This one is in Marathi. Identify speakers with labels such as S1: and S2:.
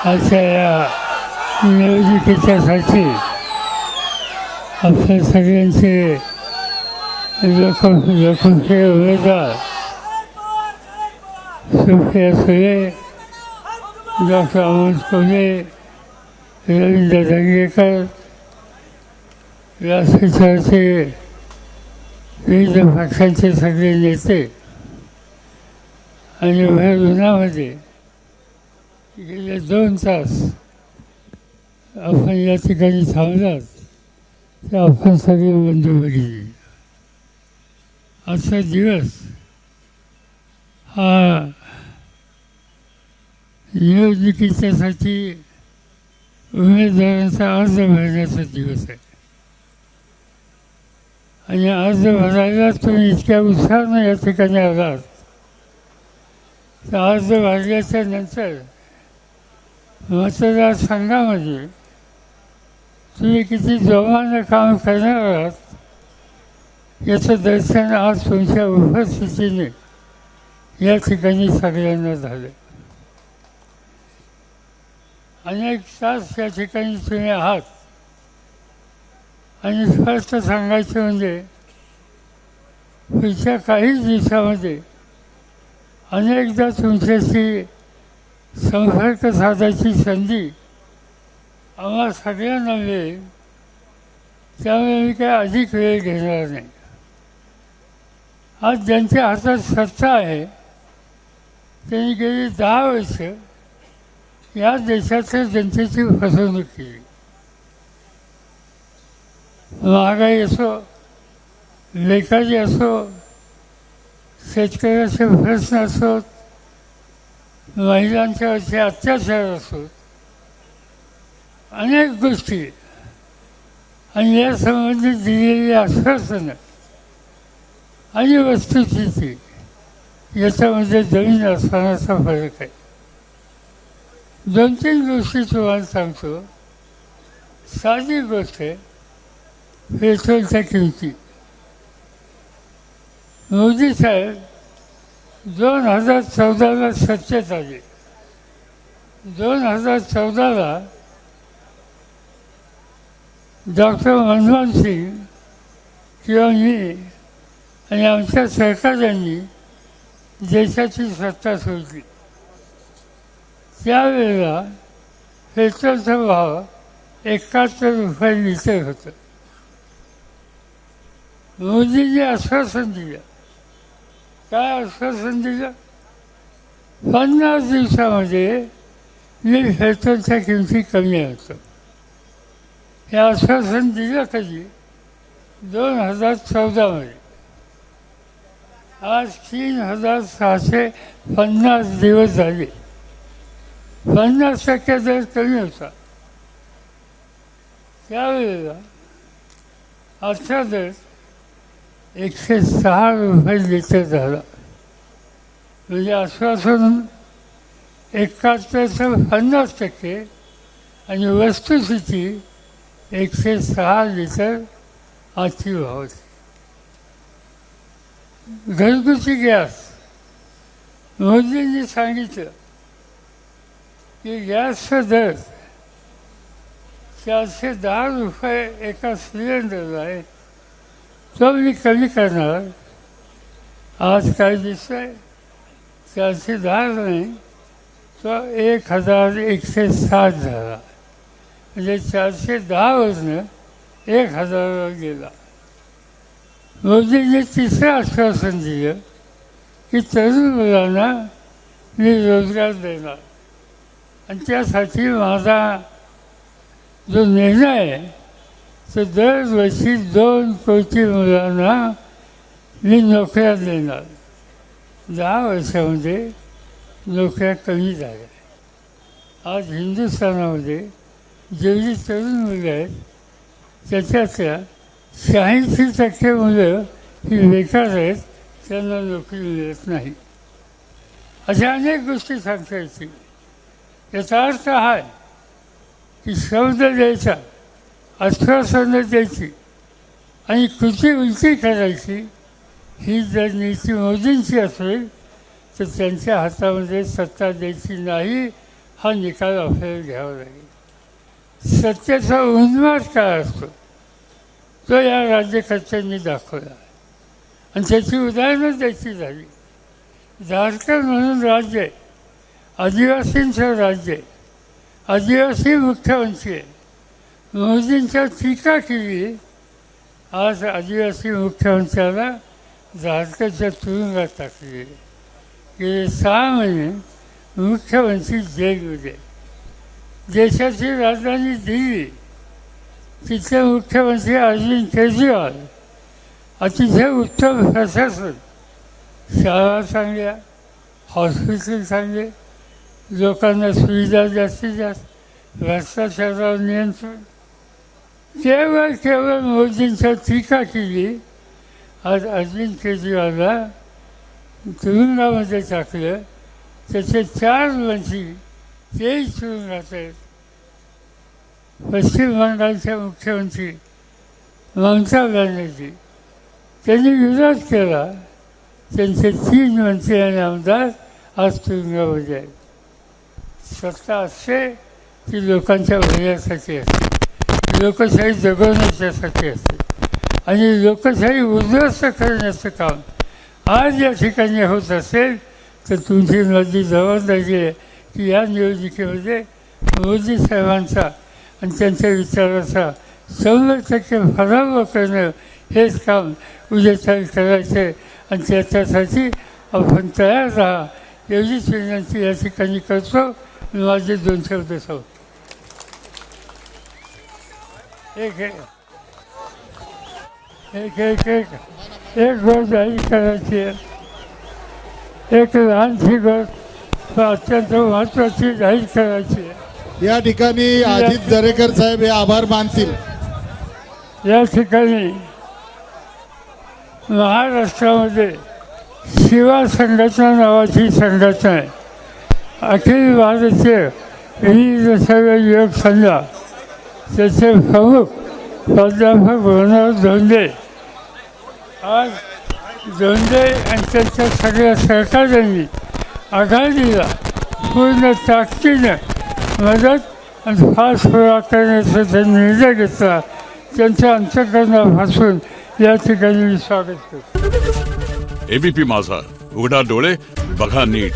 S1: अशा या नियोजकीच्यासाठी आपल्या सगळ्यांचे लोकप्रिय उमेदवार सुप्रिया सुळे, डॉक्टर अमोल कोल्हे, रवींद्र दंगेकर, व्यासपीठाचे विविध पक्षांचे सगळे नेते आणि भर उन्हामध्ये गेले 2 तास आपण या ठिकाणी थांबलात तर आपण सगळी बंधू बघितली. आजचा दिवस हा निवडणुकीच्यासाठी उमेदवारांचा अर्ज भरण्याचा दिवस आहे आणि अर्ज भरायला तुम्ही इतक्या उत्साहानं या ठिकाणी आलात तर अर्ज भरल्याच्या नंतर मतदारसंघामध्ये तुम्ही किती जोमानं काम करणार आहात याचं दर्शन आज तुमच्या उपस्थितीने या ठिकाणी सगळ्यांना झालं. अनेक तास या ठिकाणी तुम्ही आहात आणि स्पष्ट सांगायचं म्हणजे पुढच्या काही दिवसामध्ये अनेकदा तुमच्याशी संपर्क साधायची संधी आम्हाला सगळ्यांना मिळेल. त्यामुळे मी काय अधिक वेळ घेणार नाही. आज ज्यांच्या हातात सत्ता आहे त्यांनी गेली 10 वर्ष या देशाच्या जनतेची फसवणूक केली. महागाई असो, लेखाजी असो, शेतकऱ्याचे प्रश्न असोत, महिलांच्यावरचे अत्याचार असोत, अनेक गोष्टी आणि यासंबंधी दिलेली आश्वासनं आणि वस्तुस्थिती याच्यामध्ये जमीन आसमानाचा फरक आहे. 2-3 गोष्टी तुम्हाला सांगतो. साधी गोष्ट आहे, पेट्रोलच्या किमती. मोदी साहेब 2014ला सत्तेत आले. 2014ला डॉक्टर मनमोहन सिंग किंवा मी आणि आमच्या सरकारांनी देशाची सत्ता सोडली. त्यावेळेला पेट्रोलचा भाव 71 रुपये लिटर होतं. मोदींनी आश्वासन दिलं. काय आश्वासन दिलं? 50 दिवसामध्ये मी पेट्रोलच्या किमती कमी आणतो. हे आश्वासन दिलं कधी? 2014मध्ये. आज 3650 दिवस झाले. 50% दर कमी होता. त्यावेळेला आजचा दर 106 रुपये लिटर झाला. म्हणजे आश्वासन 71चं 50% आणि वस्तुस्थिती 106 लिटर आजची भाव होती. घरगुती गॅस मोदींनी सांगितलं की गॅसचा दर 410 रुपये एका सिलेंडरला आहे, तो मी कमी करणार. आज काय दिसतं आहे? 410 नाही, तो 1160 झाला. म्हणजे 410 वरनं 1000वर गेला. मोदींनी तिसरं आश्वासन दिलं की तरुण मुलांना मी रोजगार देणार आणि त्यासाठी माझा जो निर्णय आहे तो दरवर्षी 2 कोटी मुलांना मी नोकऱ्या देणार. 10 वर्षामध्ये नोकऱ्या कमी झाल्या. आज हिंदुस्थानामध्ये जेवढी तरुण मुलं आहेत त्याच्यातल्या 86% मुलं ही बेकार आहेत, त्यांना नोकरी मिळत नाही. अशा अनेक गोष्टी सांगता येतील. याचा अर्थ हा आहे की शब्द द्यायचा, आश्वासनं द्यायची आणि कृती उलटी करायची ही जर नीती मोदींची असेल तर त्यांच्या हातामध्ये सत्ता द्यायची नाही हा निकाल आपल्याला घ्यावा लागेल. सत्तेचा उन्माद काय असतो तो या राज्यकर्त्यांनी दाखवला आणि त्याची उदाहरणं त्याची झाली. झारखंड म्हणून राज्य आहे, आदिवासींचं राज्य आहे, आदिवासी मुख्यमंत्री आहे. मोदींच्या टीका केली. आज आदिवासी मुख्यमंत्र्याला झारखंडच्या तुरुंगात टाकले. गेले 6 महिने मुख्यमंत्री जेलमध्ये. देशाची राजधानी दिल्ली, तिथले मुख्यमंत्री अरविंद केजरीवाल अतिशय उत्तम प्रशासन, शाळा चांगल्या, हॉस्पिटल चांगले, लोकांना सुविधा जास्तीत जास्त, भ्रष्टाचारावर नियंत्रण. केवळ मोदींच्या टीका केली. आज अरविंद केजरीवालला तुरुंगामध्ये टाकलं. त्याचे 4 मंत्री तेही तुरुंगात आहेत. पश्चिम बंगालचे मुख्यमंत्री ममता बॅनर्जी त्यांनी विरोध केला. त्यांचे 3 मंत्री आणि आमदार आज तुरुंगामध्ये आहेत. सत्ता असते ती लोकांच्या भल्यासाठी असते, लोकशाही जगवण्याच्यासाठी असते आणि लोकशाही उद्ध्वस्त करण्याचं काम आज या ठिकाणी होत असेल तर तुमची माझी जबाबदारी आहे की या निवडणुकीमध्ये मोदी साहेबांचा आणि त्यांच्या विचाराचा 100% पराभव करणं हेच काम उद्या करायचं आहे. आणि त्याच्यासाठी आपण तयार राहा एवढीच विनंती या ठिकाणी करतो. माझे 2 शब्द सांगतो. एक गोष्ट जाहीर करायची आहे. एक लहानशी गोष्ट अत्यंत महत्त्वाची जाहीर करायची आहे.
S2: या ठिकाणी अजित दरेकर साहेब हे आभार मानतील.
S1: या ठिकाणी महाराष्ट्रामध्ये शिवा संघटना नावाची संघटना आहे. अखिल भारतीय विविध सर्व योग संघ, त्याचे प्रमुख प्राध्यापक मनोहर धोंडे. आज धोंडे आणि त्यांच्या सगळ्या सहकाऱ्यांनी आघाडीला पूर्ण ताकदीनं मदत आणि पाठपुरावा करण्याचा त्यांनी निर्णय घेतला. त्यांच्या अंतःकरणापासून या ठिकाणी मी स्वागत करतो.
S3: एबीपी माझा, उघडा डोळे बघा नीट.